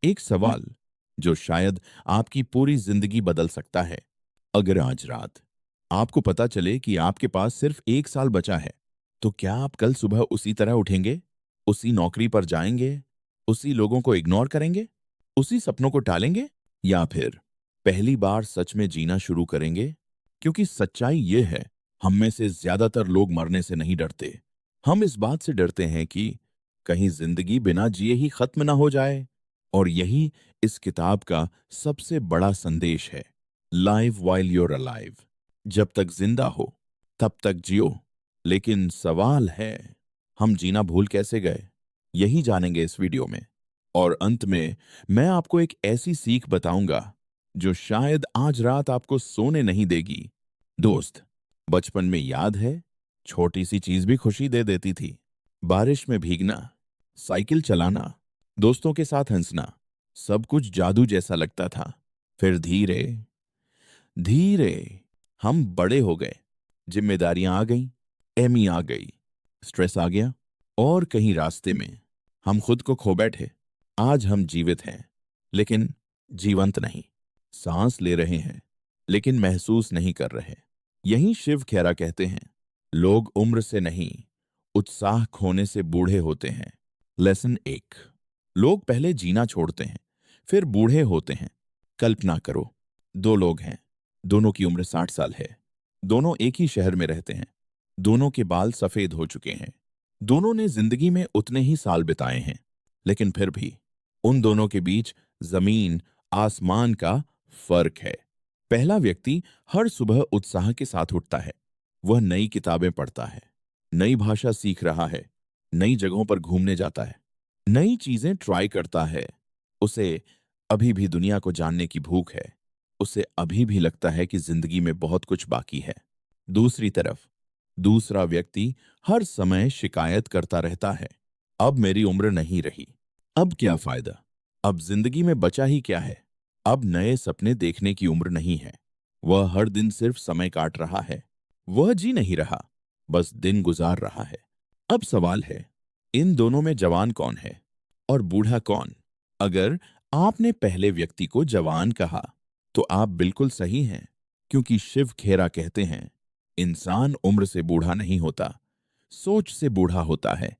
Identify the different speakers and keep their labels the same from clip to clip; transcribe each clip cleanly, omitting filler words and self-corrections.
Speaker 1: एक सवाल जो शायद आपकी पूरी जिंदगी बदल सकता है। अगर आज रात आपको पता चले कि आपके पास सिर्फ 1 साल बचा है, तो क्या आप कल सुबह उसी तरह उठेंगे? उसी नौकरी पर जाएंगे? उसी लोगों को इग्नोर करेंगे? उसी सपनों को टालेंगे? या फिर पहली बार सच में जीना शुरू करेंगे? क्योंकि सच्चाई ये है, हम में से ज्यादातर लोग मरने से नहीं डरते। हम इस बात से डरते हैं कि कहीं जिंदगी बिना जिए ही खत्म ना हो जाए। और यही इस किताब का सबसे बड़ा संदेश है। Live while you're alive. जब तक जिंदा हो तब तक जियो। लेकिन सवाल है, हम जीना भूल कैसे गए? यही जानेंगे इस वीडियो में। और अंत में मैं आपको एक ऐसी सीख बताऊंगा जो शायद आज रात आपको सोने नहीं देगी। दोस्त, बचपन में याद है, छोटी सी चीज भी खुशी दे देती थी। बारिश में भीगना, साइकिल चलाना, दोस्तों के साथ हंसना, सब कुछ जादू जैसा लगता था। फिर धीरे धीरे हम बड़े हो गए। जिम्मेदारियां आ गईं, एमी आ गई, स्ट्रेस आ गया, और कहीं रास्ते में हम खुद को खो बैठे। आज हम जीवित हैं, लेकिन जीवंत नहीं। सांस ले रहे हैं, लेकिन महसूस नहीं कर रहे। यही शिव खेरा कहते हैं, लोग उम्र से नहीं, उत्साह खोने से बूढ़े होते हैं। लेसन 1। लोग पहले जीना छोड़ते हैं, फिर बूढ़े होते हैं। कल्पना करो, 2 लोग हैं, दोनों की उम्र 60 साल है। दोनों एक ही शहर में रहते हैं। दोनों के बाल सफेद हो चुके हैं। दोनों ने जिंदगी में उतने ही साल बिताए हैं। लेकिन फिर भी उन दोनों के बीच जमीन आसमान का फर्क है। पहला व्यक्ति हर सुबह उत्साह के साथ उठता है। वह नई किताबें पढ़ता है, नई भाषा सीख रहा है, नई जगहों पर घूमने जाता है, नई चीजें ट्राई करता है। उसे अभी भी दुनिया को जानने की भूख है। उसे अभी भी लगता है कि जिंदगी में बहुत कुछ बाकी है। दूसरी तरफ दूसरा व्यक्ति हर समय शिकायत करता रहता है, अब मेरी उम्र नहीं रही, अब क्या फायदा, अब जिंदगी में बचा ही क्या है, अब नए सपने देखने की उम्र नहीं है। वह हर दिन सिर्फ समय काट रहा है। वह जी नहीं रहा, बस दिन गुजार रहा है। अब सवाल है, इन दोनों में जवान कौन है और बूढ़ा कौन? अगर आपने पहले व्यक्ति को जवान कहा, तो आप बिल्कुल सही हैं, क्योंकि शिव खेरा कहते हैं, इंसान उम्र से बूढ़ा नहीं होता, सोच से बूढ़ा होता है।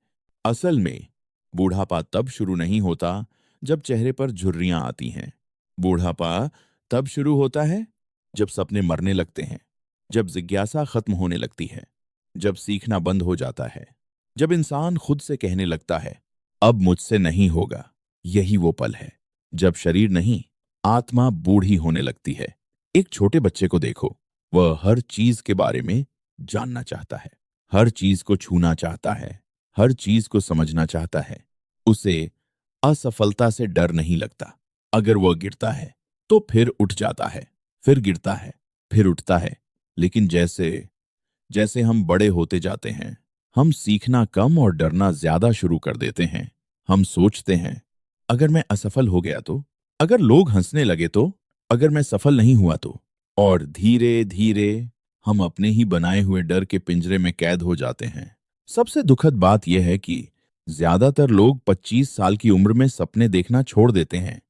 Speaker 1: असल में बूढ़ापा तब शुरू नहीं होता जब चेहरे पर झुर्रियां आती हैं। बूढ़ापा तब शुरू होता है जब सपने मरने लगते हैं, जब जिज्ञासा खत्म होने लगती है, जब सीखना बंद हो जाता है, जब इंसान खुद से कहने लगता है, अब मुझसे नहीं होगा। यही वो पल है जब शरीर नहीं, आत्मा बूढ़ी होने लगती है। एक छोटे बच्चे को देखो, वह हर चीज के बारे में जानना चाहता है, हर चीज को छूना चाहता है, हर चीज को समझना चाहता है। उसे असफलता से डर नहीं लगता। अगर वह गिरता है तो फिर उठ जाता है, फिर गिरता है, फिर उठता है। लेकिन जैसे जैसे हम बड़े होते जाते हैं, हम सीखना कम और डरना ज्यादा शुरू कर देते हैं। हम सोचते हैं, अगर मैं असफल हो गया तो, अगर लोग हंसने लगे तो, अगर मैं सफल नहीं हुआ तो। और धीरे धीरे हम अपने ही बनाए हुए डर के पिंजरे में कैद हो जाते हैं। सबसे दुखद बात यह है कि ज्यादातर लोग 25 साल की उम्र में सपने देखना छोड़ देते हैं,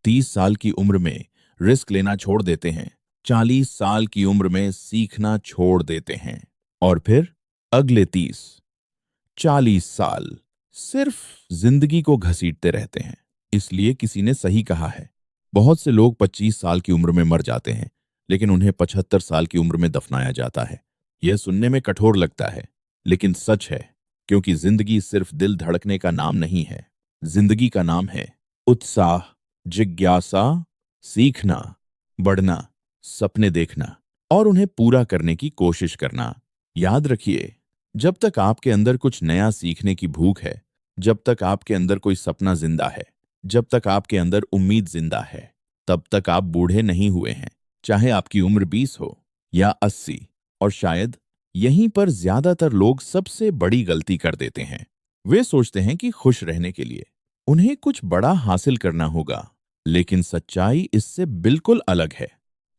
Speaker 1: 30 साल की उम्र में रिस्क लेना छोड़ देते हैं, 40 साल की उम्र में सीखना छोड़ देते हैं, और फिर अगले 30-40 साल सिर्फ जिंदगी को घसीटते रहते हैं। इसलिए किसी ने सही कहा है, बहुत से लोग 25 साल की उम्र में मर जाते हैं, लेकिन उन्हें 75 साल की उम्र में दफनाया जाता है। यह सुनने में कठोर लगता है, लेकिन सच है, क्योंकि जिंदगी सिर्फ दिल धड़कने का नाम नहीं है। जिंदगी का नाम है उत्साह, जिज्ञासा, सीखना, बढ़ना, सपने देखना और उन्हें पूरा करने की कोशिश करना। याद रखिए, जब तक आपके अंदर कुछ नया सीखने की भूख है, जब तक आपके अंदर कोई सपना जिंदा है, जब तक आपके अंदर उम्मीद जिंदा है, तब तक आप बूढ़े नहीं हुए हैं। चाहे आपकी उम्र 20 हो या 80। और शायद यहीं पर ज्यादातर लोग सबसे बड़ी गलती कर देते हैं। वे सोचते हैं कि खुश रहने के लिए उन्हें कुछ बड़ा हासिल करना होगा, लेकिन सच्चाई इससे बिल्कुल अलग है।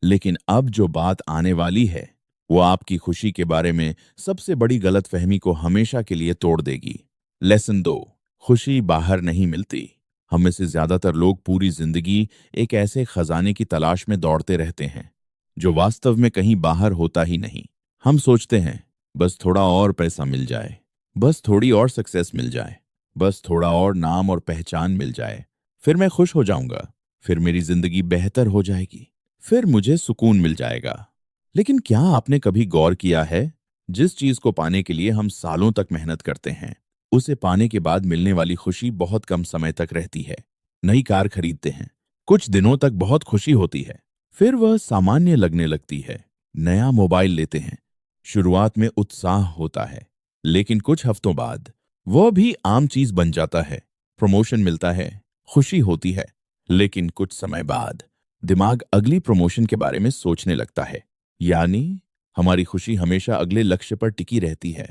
Speaker 1: लेकिन अब जो बात आने वाली है, वो आपकी खुशी के बारे में सबसे बड़ी गलतफहमी को हमेशा के लिए तोड़ देगी। लेसन 2। खुशी बाहर नहीं मिलती, हम में से ज्यादातर लोग पूरी जिंदगी एक ऐसे खजाने की तलाश में दौड़ते रहते हैं जो वास्तव में कहीं बाहर होता ही नहीं। हम सोचते हैं बस थोड़ा और पैसा मिल जाए, बस थोड़ी और सक्सेस मिल जाए, बस थोड़ा और नाम और पहचान मिल जाए, फिर मैं खुश हो जाऊंगा, फिर मेरी जिंदगी बेहतर हो जाएगी, फिर मुझे सुकून मिल जाएगा। लेकिन क्या आपने कभी गौर किया है, जिस चीज को पाने के लिए हम सालों तक मेहनत करते हैं, उसे पाने के बाद मिलने वाली खुशी बहुत कम समय तक रहती है। नई कार खरीदते हैं, कुछ दिनों तक बहुत खुशी होती है, फिर वह सामान्य लगने लगती है। नया मोबाइल लेते हैं, शुरुआत में उत्साह होता है, लेकिन कुछ हफ्तों बाद वह भी आम चीज बन जाता है। प्रमोशन मिलता है, खुशी होती है, लेकिन कुछ समय बाद दिमाग अगली प्रमोशन के बारे में सोचने लगता है। यानी हमारी खुशी हमेशा अगले लक्ष्य पर टिकी रहती है।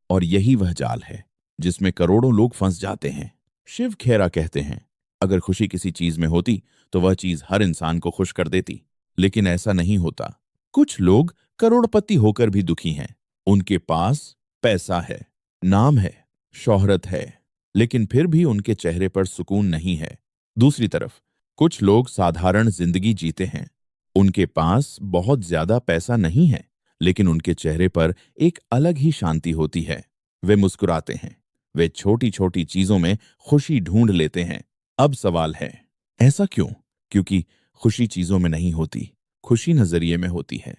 Speaker 1: और यही वह जाल है जिसमें करोड़ों लोग फंस जाते हैं। शिव खेरा कहते हैं, अगर खुशी किसी चीज में होती तो वह चीज हर इंसान को खुश कर देती, लेकिन ऐसा नहीं होता। कुछ लोग करोड़पति होकर भी दुखी हैं। उनके पास पैसा है, नाम है, शोहरत है, लेकिन फिर भी उनके चेहरे पर सुकून नहीं है। दूसरी तरफ कुछ लोग साधारण जिंदगी जीते हैं। उनके पास बहुत ज्यादा पैसा नहीं है, लेकिन उनके चेहरे पर एक अलग ही शांति होती है। वे मुस्कुराते हैं, वे छोटी छोटी चीजों में खुशी ढूंढ लेते हैं। अब सवाल है, ऐसा क्यों? क्योंकि खुशी चीजों में नहीं होती, खुशी नजरिए में होती है।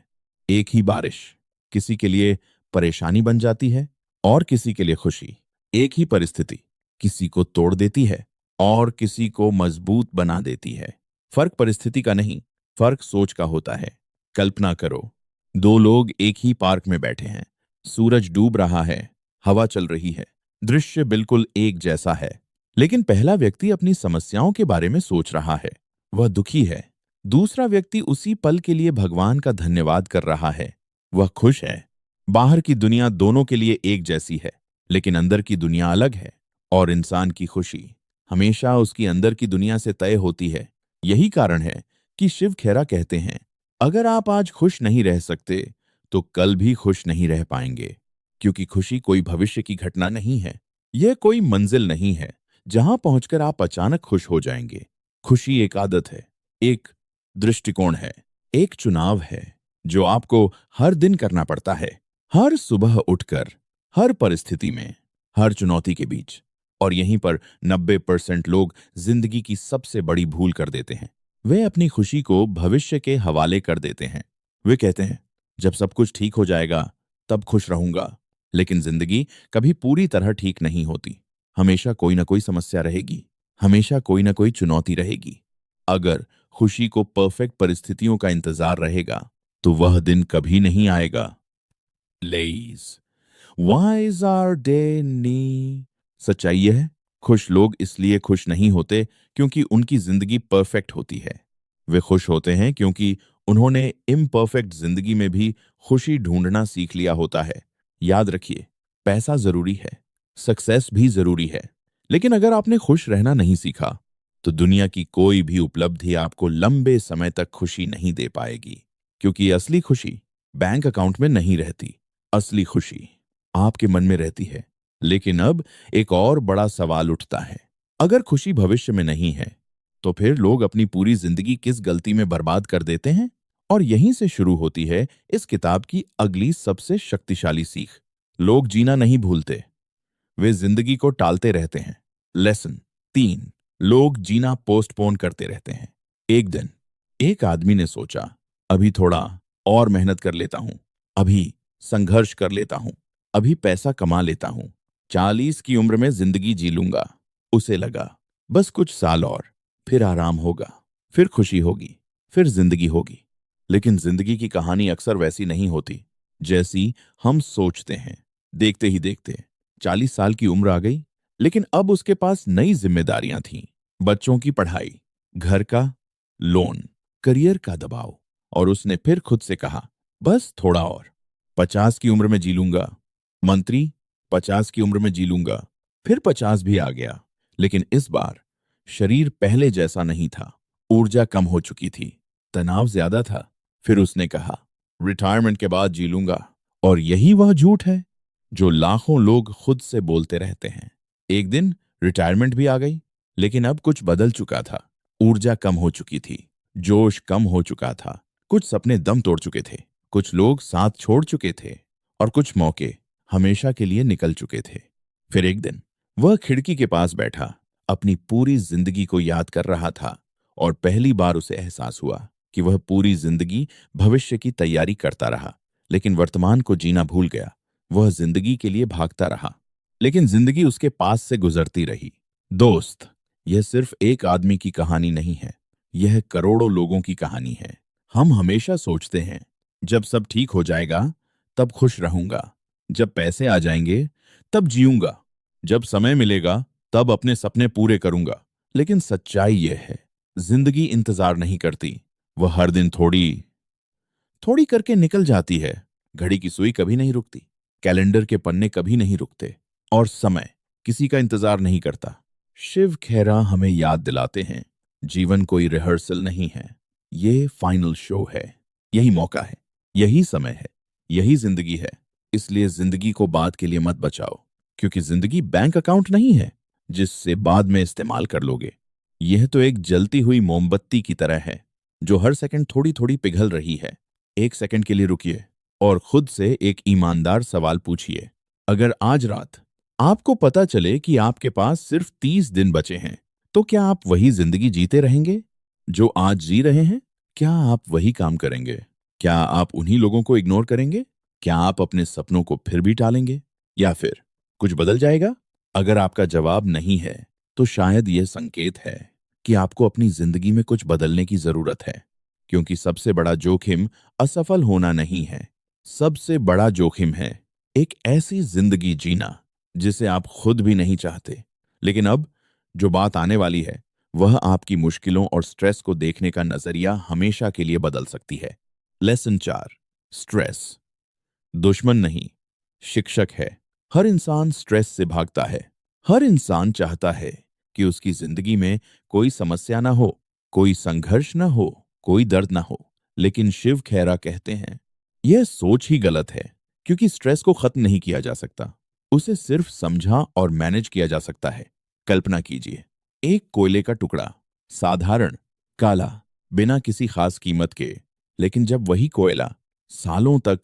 Speaker 1: एक ही बारिश किसी के लिए परेशानी बन जाती है और किसी के लिए खुशी। एक ही परिस्थिति किसी को तोड़ देती है और किसी को मजबूत बना देती है। फर्क परिस्थिति का नहीं, फर्क सोच का होता है। कल्पना करो, दो लोग एक ही पार्क में बैठे हैं, सूरज डूब रहा है, हवा चल रही है, दृश्य बिल्कुल एक जैसा है, लेकिन पहला व्यक्ति अपनी समस्याओं के बारे में सोच रहा है, वह दुखी है। दूसरा व्यक्ति उसी पल के लिए भगवान का धन्यवाद कर रहा है, वह खुश है। बाहर की दुनिया दोनों के लिए एक जैसी है, लेकिन अंदर की दुनिया अलग है। और इंसान की खुशी हमेशा उसकी अंदर की दुनिया से तय होती है। यही कारण है कि शिव खेरा कहते हैं, अगर आप आज खुश नहीं रह सकते तो कल भी खुश नहीं रह पाएंगे। क्योंकि खुशी कोई भविष्य की घटना नहीं है, यह कोई मंजिल नहीं है जहां पहुंचकर आप अचानक खुश हो जाएंगे। खुशी एक आदत है, एक दृष्टिकोण है, एक चुनाव है जो आपको हर दिन करना पड़ता है। हर सुबह उठकर, हर परिस्थिति में, हर चुनौती के बीच। और यहीं पर 90% लोग जिंदगी की सबसे बड़ी भूल कर देते हैं। वे अपनी खुशी को भविष्य के हवाले कर देते हैं। वे कहते हैं, जब सब कुछ ठीक हो जाएगा तब खुश रहूंगा। लेकिन जिंदगी कभी पूरी तरह ठीक नहीं होती। हमेशा कोई ना कोई समस्या रहेगी, हमेशा कोई ना कोई चुनौती रहेगी। अगर खुशी को परफेक्ट परिस्थितियों का इंतजार रहेगा तो वह दिन कभी नहीं आएगा। लेईज, वाइज आर डे नी। सच्चाई यह है, खुश लोग इसलिए खुश नहीं होते क्योंकि उनकी जिंदगी परफेक्ट होती है। वे खुश होते हैं क्योंकि उन्होंने इम्परफेक्ट जिंदगी में भी खुशी ढूंढना सीख लिया होता है। याद रखिए, पैसा जरूरी है, सक्सेस भी जरूरी है, लेकिन अगर आपने खुश रहना नहीं सीखा तो दुनिया की कोई भी उपलब्धि आपको लंबे समय तक खुशी नहीं दे पाएगी। क्योंकि असली खुशी बैंक अकाउंट में नहीं रहती, असली खुशी आपके मन में रहती है। लेकिन अब एक और बड़ा सवाल उठता है, अगर खुशी भविष्य में नहीं है तो फिर लोग अपनी पूरी जिंदगी किस गलती में बर्बाद कर देते हैं? और यहीं से शुरू होती है इस किताब की अगली सबसे शक्तिशाली सीख। लोग जीना नहीं भूलते, वे जिंदगी को टालते रहते हैं। लेसन 3, लोग जीना पोस्टपोन करते रहते हैं। एक दिन एक आदमी ने सोचा, अभी थोड़ा और मेहनत कर लेता हूं, अभी संघर्ष कर लेता हूं, अभी पैसा कमा लेता हूं, 40 की उम्र में जिंदगी जी लूंगा। उसे लगा बस कुछ साल और, फिर आराम होगा, फिर खुशी होगी, फिर जिंदगी होगी। लेकिन जिंदगी की कहानी अक्सर वैसी नहीं होती जैसी हम सोचते हैं। देखते ही देखते 40 साल की उम्र आ गई, लेकिन अब उसके पास नई जिम्मेदारियां थीं। बच्चों की पढ़ाई, घर का लोन, करियर का दबाव। और उसने फिर खुद से कहा, बस थोड़ा और, 50 की उम्र में जी लूंगा। मंत्री, 50 की उम्र में जी लूंगा। फिर 50 भी आ गया, लेकिन इस बार शरीर पहले जैसा नहीं था। ऊर्जा कम हो चुकी थी, तनाव ज्यादा था। फिर उसने कहा, रिटायरमेंट के बाद जी लूंगा। और यही वह झूठ है जो लाखों लोग खुद से बोलते रहते हैं। एक दिन रिटायरमेंट भी आ गई, लेकिन अब कुछ बदल चुका था। ऊर्जा कम हो चुकी थी, जोश कम हो चुका था, कुछ सपने दम तोड़ चुके थे, कुछ लोग साथ छोड़ चुके थे और कुछ मौके हमेशा के लिए निकल चुके थे। फिर एक दिन वह खिड़की के पास बैठा, अपनी पूरी जिंदगी को याद कर रहा था और पहली बार उसे एहसास हुआ कि वह पूरी जिंदगी भविष्य की तैयारी करता रहा, लेकिन वर्तमान को जीना भूल गया। वह जिंदगी के लिए भागता रहा, लेकिन जिंदगी उसके पास से गुजरती रही। दोस्त, यह सिर्फ एक आदमी की कहानी नहीं है, यह करोड़ों लोगों की कहानी है। हम हमेशा सोचते हैं, जब सब ठीक हो जाएगा तब खुश रहूंगा, जब पैसे आ जाएंगे तब जीऊंगा, जब समय मिलेगा तब अपने सपने पूरे करूंगा। लेकिन सच्चाई यह है, जिंदगी इंतजार नहीं करती। वह हर दिन थोड़ी थोड़ी करके निकल जाती है। घड़ी की सुई कभी नहीं रुकती, कैलेंडर के पन्ने कभी नहीं रुकते और समय किसी का इंतजार नहीं करता। शिव खेरा हमें याद दिलाते हैं, जीवन कोई रिहर्सल नहीं है, ये फाइनल शो है। यही मौका है, यही समय है, यही जिंदगी है। इसलिए जिंदगी को बाद के लिए मत बचाओ, क्योंकि जिंदगी बैंक अकाउंट नहीं है जिससे बाद में इस्तेमाल कर लोगे। यह तो एक जलती हुई मोमबत्ती की तरह है जो हर सेकंड थोड़ी थोड़ी पिघल रही है। एक सेकंड के लिए रुकिए और खुद से एक ईमानदार सवाल पूछिए। अगर आज रात आपको पता चले कि आपके पास सिर्फ 30 दिन बचे हैं, तो क्या आप वही जिंदगी जीते रहेंगे जो आज जी रहे हैं? क्या आप वही काम करेंगे? क्या आप उन्हीं लोगों को इग्नोर करेंगे? क्या आप अपने सपनों को फिर भी टालेंगे? या फिर कुछ बदल जाएगा? अगर आपका जवाब नहीं है, तो शायद यह संकेत है कि आपको अपनी जिंदगी में कुछ बदलने की जरूरत है। क्योंकि सबसे बड़ा जोखिम असफल होना नहीं है, सबसे बड़ा जोखिम है एक ऐसी जिंदगी जीना जिसे आप खुद भी नहीं चाहते। लेकिन अब जो बात आने वाली है, वह आपकी मुश्किलों और स्ट्रेस को देखने का नजरिया हमेशा के लिए बदल सकती है। लेसन 4, स्ट्रेस दुश्मन नहीं, शिक्षक है। हर इंसान स्ट्रेस से भागता है। हर इंसान चाहता है कि उसकी जिंदगी में कोई समस्या ना हो, कोई संघर्ष ना हो, कोई दर्द ना हो। लेकिन शिव खेरा कहते हैं, यह सोच ही गलत है, क्योंकि स्ट्रेस को खत्म नहीं किया जा सकता, उसे सिर्फ समझा और मैनेज किया जा सकता है। कल्पना कीजिए, एक कोयले का टुकड़ा, साधारण, काला, बिना किसी खास कीमत के। लेकिन जब वही कोयला सालों तक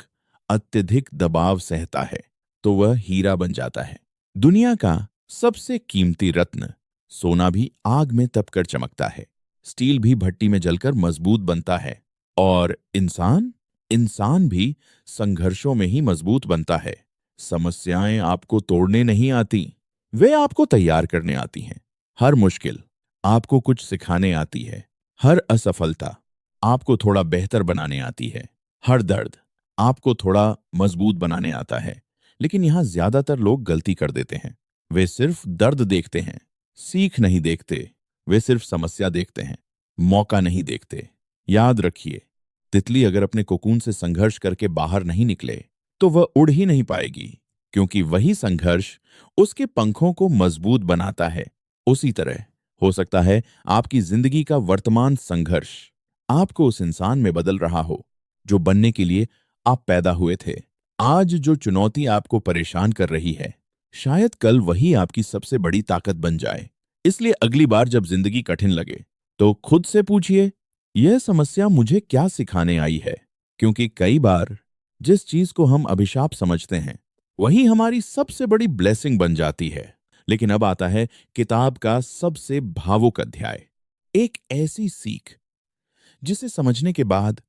Speaker 1: अत्यधिक दबाव सहता है, तो वह हीरा बन जाता है। दुनिया का सबसे कीमती रत्न सोना भी आग में तपकर चमकता है, स्टील भी भट्टी में जलकर मजबूत बनता है, और इंसान इंसान भी संघर्षों में ही मजबूत बनता है। समस्याएं आपको तोड़ने नहीं आती, वे आपको तैयार करने आती हैं। हर मुश्किल आपको कुछ सिखाने आती है, हर असफलता आपको थोड़ा बेहतर बनाने आती है, हर दर्द आपको थोड़ा मजबूत बनाने आता है। लेकिन यहां ज्यादातर लोग गलती कर देते हैं। वे सिर्फ दर्द देखते हैं, सीख नहीं देखते। वे सिर्फ समस्या देखते हैं, मौका नहीं देखते। याद रखिए, तितली अगर अपने कोकून से संघर्ष करके बाहर नहीं निकले, तो वह उड़ ही नहीं पाएगी, क्योंकि वही संघर्ष उसके पंखों को मजबूत बनाता है। उसी तरह हो सकता है आपकी जिंदगी का वर्तमान संघर्ष आपको उस इंसान में बदल रहा हो जो बनने के लिए आप पैदा हुए थे। आज जो चुनौती आपको परेशान कर रही है, शायद कल वही आपकी सबसे बड़ी ताकत बन जाए। इसलिए अगली बार जब जिंदगी कठिन लगे, तो खुद से पूछिए, यह समस्या मुझे क्या सिखाने आई है? क्योंकि कई बार जिस चीज को हम अभिशाप समझते हैं, वही हमारी सबसे बड़ी ब्लेसिंग बन जाती है। लेकिन अब आता है किताब का सबसे भावुक अध्याय, एक ऐसी सीख जिसे समझने के बाद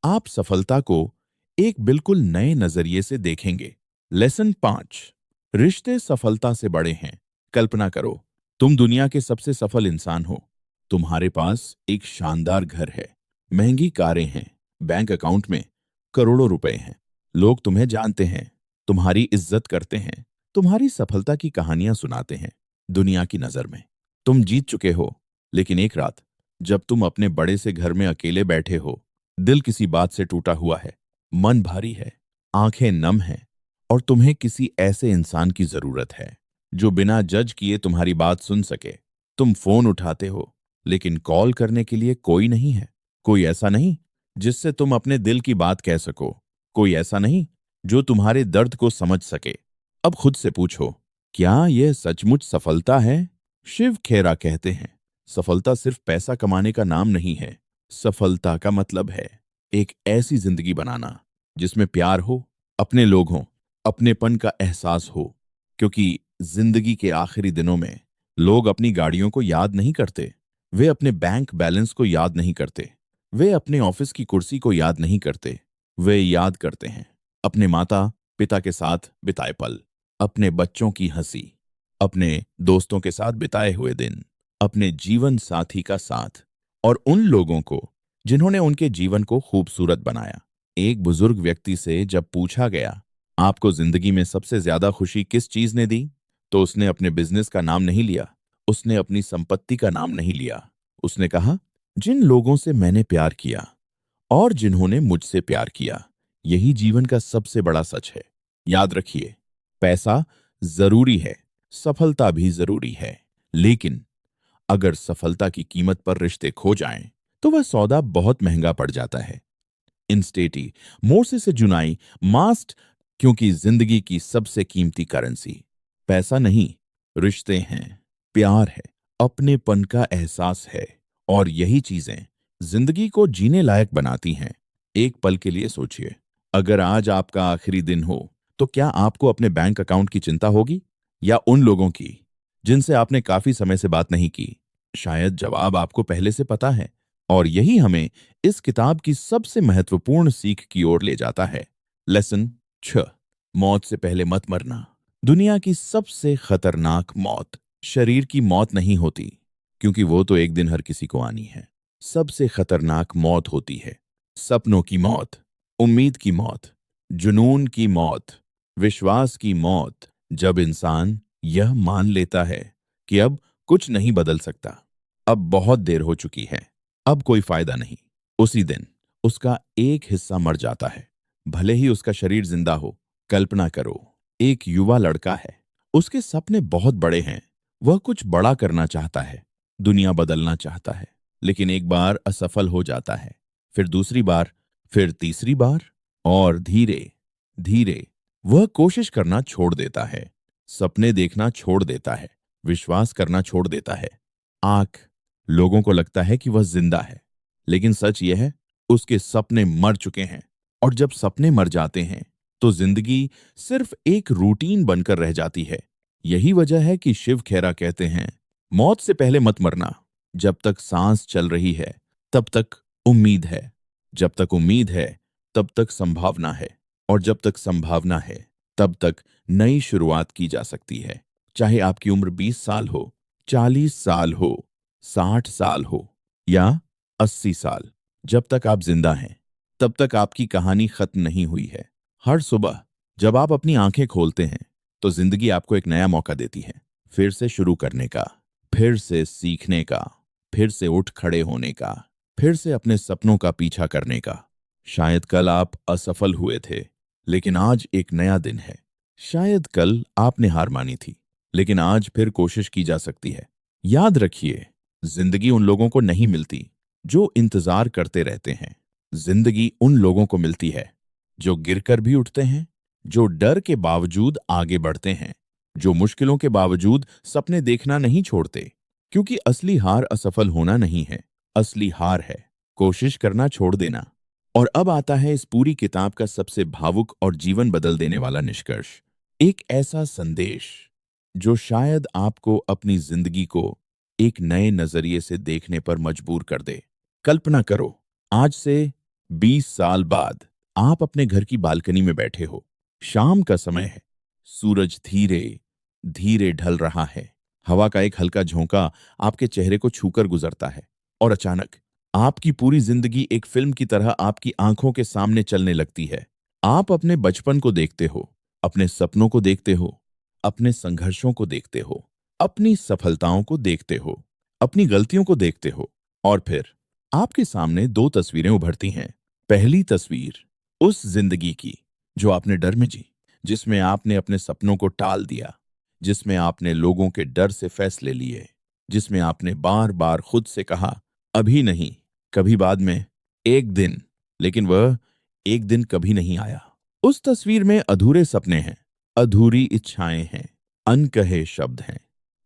Speaker 1: आप सफलता को एक बिल्कुल नए नजरिए से देखेंगे। लेसन 5, रिश्ते सफलता से बड़े हैं। कल्पना करो, तुम दुनिया के सबसे सफल इंसान हो। तुम्हारे पास एक शानदार घर है, महंगी कारें हैं, बैंक अकाउंट में करोड़ों रुपए हैं। लोग तुम्हें जानते हैं, तुम्हारी इज्जत करते हैं, तुम्हारी सफलता की कहानियां सुनाते हैं। दुनिया की नजर में तुम जीत चुके हो। लेकिन एक रात जब तुम अपने बड़े से घर में अकेले बैठे हो, दिल किसी बात से टूटा हुआ है, मन भारी है, आंखें नम हैं, और तुम्हें किसी ऐसे इंसान की जरूरत है जो बिना जज किए तुम्हारी बात सुन सके। तुम फोन उठाते हो, लेकिन कॉल करने के लिए कोई नहीं है। कोई ऐसा नहीं जिससे तुम अपने दिल की बात कह सको, कोई ऐसा नहीं जो तुम्हारे दर्द को समझ सके। अब खुद से पूछो, क्या यह सचमुच सफलता है शिव खेरा कहते हैं, सफलता सिर्फ पैसा कमाने का नाम नहीं है। सफलता का मतलब है एक ऐसी जिंदगी बनाना जिसमें प्यार हो, अपने लोग हों, अपनेपन का एहसास हो। क्योंकि जिंदगी के आखिरी दिनों में लोग अपनी गाड़ियों को याद नहीं करते, वे अपने बैंक बैलेंस को याद नहीं करते, वे अपने ऑफिस की कुर्सी को याद नहीं करते। वे याद करते हैं अपने माता पिता के साथ बिताए पल, अपने बच्चों की हंसी, अपने दोस्तों के साथ बिताए हुए दिन, अपने जीवन साथी का साथ और उन लोगों को जिन्होंने उनके जीवन को खूबसूरत बनाया। एक बुजुर्ग व्यक्ति से जब पूछा गया, आपको जिंदगी में सबसे ज्यादा खुशी किस चीज ने दी, तो उसने अपने बिजनेस का नाम नहीं लिया, उसने अपनी संपत्ति का नाम नहीं लिया। उसने कहा, जिन लोगों से मैंने प्यार किया और जिन्होंने मुझसे प्यार किया, यही जीवन का सबसे बड़ा सच है। याद रखिए, पैसा जरूरी है, सफलता भी जरूरी है, लेकिन अगर सफलता की कीमत पर रिश्ते खो जाएं, तो वह सौदा बहुत महंगा पड़ जाता है। इंस्टेटी मोर्से से जुनाई मास्ट, क्योंकि जिंदगी की सबसे कीमती करेंसी पैसा नहीं, रिश्ते हैं, प्यार है, अपनेपन का एहसास है। और यही चीजें जिंदगी को जीने लायक बनाती हैं। एक पल के लिए सोचिए, अगर आज आपका आखिरी दिन हो, तो क्या आपको अपने बैंक अकाउंट की चिंता होगी या उन लोगों की जिनसे आपने काफी समय से बात नहीं की? शायद जवाब आपको पहले से पता है। और यही हमें इस किताब की सबसे महत्वपूर्ण सीख की ओर ले जाता है। लेसन 6, मौत से पहले मत मरना। दुनिया की सबसे खतरनाक मौत शरीर की मौत नहीं होती, क्योंकि वो तो एक दिन हर किसी को आनी है। सबसे खतरनाक मौत होती है सपनों की मौत, उम्मीद की मौत, जुनून की मौत, विश्वास की मौत। जब इंसान यह मान लेता है कि अब कुछ नहीं बदल सकता, अब बहुत देर हो चुकी है, अब कोई फायदा नहीं, उसी दिन उसका एक हिस्सा मर जाता है, भले ही उसका शरीर जिंदा हो। कल्पना करो, एक युवा लड़का है, उसके सपने बहुत बड़े हैं, वह कुछ बड़ा करना चाहता है, दुनिया बदलना चाहता है, लेकिन एक बार असफल हो जाता है, फिर दूसरी बार, फिर तीसरी बार, और धीरे धीरे वह कोशिश करना छोड़ देता है, सपने देखना छोड़ देता है, विश्वास करना छोड़ देता है। आंख लोगों को लगता है कि वह जिंदा है, लेकिन सच यह है, उसके सपने मर चुके हैं। और जब सपने मर जाते हैं, तो जिंदगी सिर्फ एक रूटीन बनकर रह जाती है। यही वजह है कि शिव खेरा कहते हैं, मौत से पहले मत मरना। जब तक सांस चल रही है, तब तक उम्मीद है, जब तक उम्मीद है, तब तक संभावना है, और जब तक संभावना है, तब तक नई शुरुआत की जा सकती है। चाहे आपकी उम्र 20 साल हो, 40 साल हो, 60 साल हो या 80 साल, जब तक आप जिंदा हैं, तब तक आपकी कहानी खत्म नहीं हुई है। हर सुबह जब आप अपनी आंखें खोलते हैं, तो जिंदगी आपको एक नया मौका देती है, फिर से शुरू करने का, फिर से सीखने का, फिर से उठ खड़े होने का, फिर से अपने सपनों का पीछा करने का। शायद कल आप असफल हुए थे, लेकिन आज एक नया दिन है। शायद कल आपने हार मानी थी, लेकिन आज फिर कोशिश की जा सकती है। याद रखिए, जिंदगी उन लोगों को नहीं मिलती जो इंतजार करते रहते हैं। जिंदगी उन लोगों को मिलती है जो गिरकर भी उठते हैं, जो डर के बावजूद आगे बढ़ते हैं, जो मुश्किलों के बावजूद सपने देखना नहीं छोड़ते। क्योंकि असली हार असफल होना नहीं है, असली हार है कोशिश करना छोड़ देना। और अब आता है इस पूरी किताब का सबसे भावुक और जीवन बदल देने वाला निष्कर्ष, एक ऐसा संदेश जो शायद आपको अपनी जिंदगी को एक नए नजरिए से देखने पर मजबूर कर दे। कल्पना करो, आज से 20 साल बाद आप अपने घर की बालकनी में बैठे हो, शाम का समय है, सूरज धीरे धीरे ढल रहा है, हवा का एक हल्का झोंका आपके चेहरे को छूकर गुजरता है, और अचानक आपकी पूरी जिंदगी एक फिल्म की तरह आपकी आंखों के सामने चलने लगती है। आप अपने बचपन को देखते हो, अपने सपनों को देखते हो, अपने संघर्षों को देखते हो, अपनी सफलताओं को देखते हो, अपनी गलतियों को देखते हो, और फिर आपके सामने दो तस्वीरें उभरती हैं। पहली तस्वीर उस जिंदगी की जो आपने डर में जी, जिसमें आपने अपने सपनों को टाल दिया, जिसमें आपने लोगों के डर से फैसले लिए, जिसमें आपने बार बार खुद से कहा, अभी नहीं, कभी बाद में, एक दिन, लेकिन वह एक दिन कभी नहीं आया। उस तस्वीर में अधूरे सपने हैं, अधूरी इच्छाएं हैं, अनकहे शब्द हैं,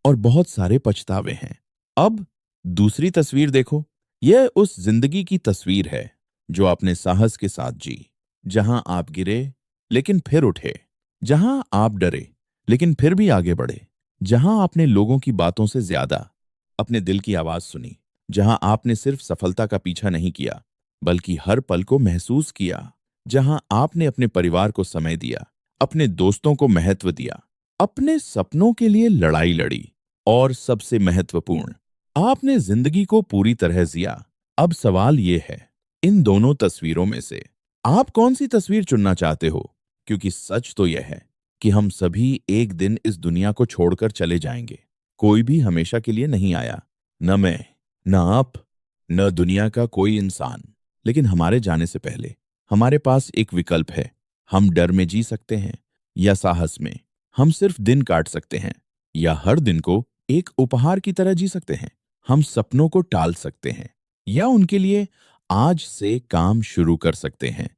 Speaker 1: और बहुत सारे पछतावे हैं। अब दूसरी तस्वीर देखो। यह उस जिंदगी की तस्वीर है जो आपने साहस के साथ जी, जहां आप गिरे लेकिन फिर उठे, जहां आप डरे लेकिन फिर भी आगे बढ़े, जहां आपने लोगों की बातों से ज्यादा अपने दिल की आवाज सुनी, जहां आपने सिर्फ सफलता का पीछा नहीं किया बल्कि हर पल को महसूस किया, जहां आपने अपने परिवार को समय दिया, अपने दोस्तों को महत्व दिया, अपने सपनों के लिए लड़ाई लड़ी और सबसे महत्वपूर्ण, आपने जिंदगी को पूरी तरह जिया। अब सवाल ये है, इन दोनों तस्वीरों में से आप कौन सी तस्वीर चुनना चाहते हो? क्योंकि सच तो यह है कि हम सभी एक दिन इस दुनिया को छोड़कर चले जाएंगे। कोई भी हमेशा के लिए नहीं आया, न मैं, न आप, न दुनिया का कोई इंसान। लेकिन हमारे जाने से पहले हमारे पास एक विकल्प है। हम डर में जी सकते हैं या साहस में। हम सिर्फ दिन काट सकते हैं या हर दिन को एक उपहार की तरह जी सकते हैं। हम सपनों को टाल सकते हैं या उनके लिए आज से काम शुरू कर सकते हैं।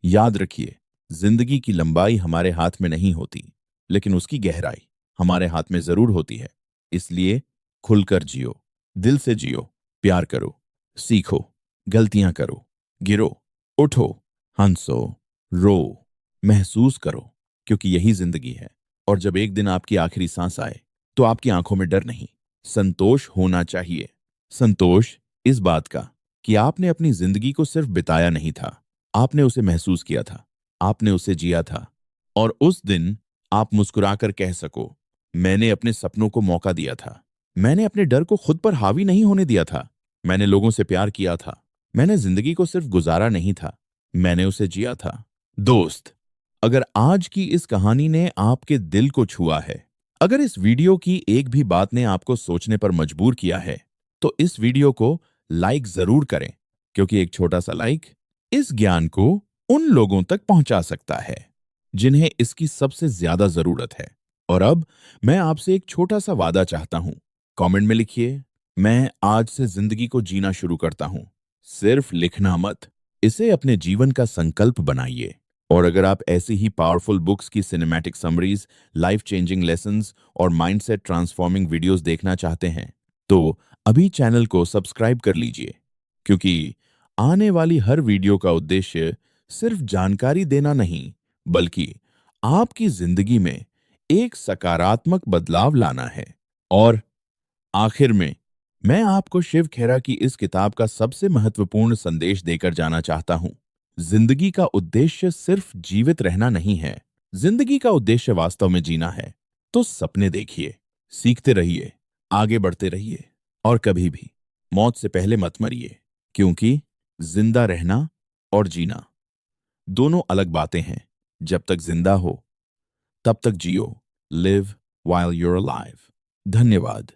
Speaker 1: याद रखिए, जिंदगी की लंबाई हमारे हाथ में नहीं होती, लेकिन उसकी गहराई हमारे हाथ में जरूर होती है। इसलिए खुलकर जियो, दिल से जियो, प्यार करो, सीखो, गलतियां करो, गिरो, उठो, हंसो, रो, महसूस करो, क्योंकि यही जिंदगी है। और जब एक दिन आपकी आखिरी सांस आए, तो आपकी आंखों में डर नहीं, संतोष होना चाहिए। संतोष इस बात का कि आपने अपनी जिंदगी को सिर्फ बिताया नहीं था, आपने उसे महसूस किया था, आपने उसे जिया था। और उस दिन आप मुस्कुराकर कह सको, मैंने अपने सपनों को मौका दिया था, मैंने अपने डर को खुद पर हावी नहीं होने दिया था, मैंने लोगों से प्यार किया था, मैंने जिंदगी को सिर्फ गुजारा नहीं था, मैंने उसे जिया था। दोस्त, अगर आज की इस कहानी ने आपके दिल को छुआ है, अगर इस वीडियो की एक भी बात ने आपको सोचने पर मजबूर किया है, तो इस वीडियो को लाइक जरूर करें, क्योंकि एक छोटा सा लाइक इस ज्ञान को उन लोगों तक पहुंचा सकता है जिन्हें इसकी सबसे ज्यादा जरूरत है। और अब मैं आपसे एक छोटा सा वादा चाहता हूं। कमेंट में लिखिए, मैं आज से जिंदगी को जीना शुरू करता हूं। सिर्फ लिखना मत, इसे अपने जीवन का संकल्प बनाइए। और अगर आप ऐसी ही पावरफुल बुक्स की cinematic summaries, life changing lessons और माइंडसेट ट्रांसफॉर्मिंग वीडियोस देखना चाहते हैं, तो अभी चैनल को सब्सक्राइब कर लीजिए, क्योंकि आने वाली हर वीडियो का उद्देश्य सिर्फ जानकारी देना नहीं, बल्कि आपकी जिंदगी में एक सकारात्मक बदलाव लाना है। और आखिर में, मैं आपको शिव खेरा की इस किताब का सबसे महत्वपूर्ण संदेश देकर जाना चाहता हूं। जिंदगी का उद्देश्य सिर्फ जीवित रहना नहीं है, जिंदगी का उद्देश्य वास्तव में जीना है। तो सपने देखिए, सीखते रहिए, आगे बढ़ते रहिए, और कभी भी मौत से पहले मत मरिए, क्योंकि जिंदा रहना और जीना दोनों अलग बातें हैं। जब तक जिंदा हो, तब तक जियो। Live while you're alive। धन्यवाद।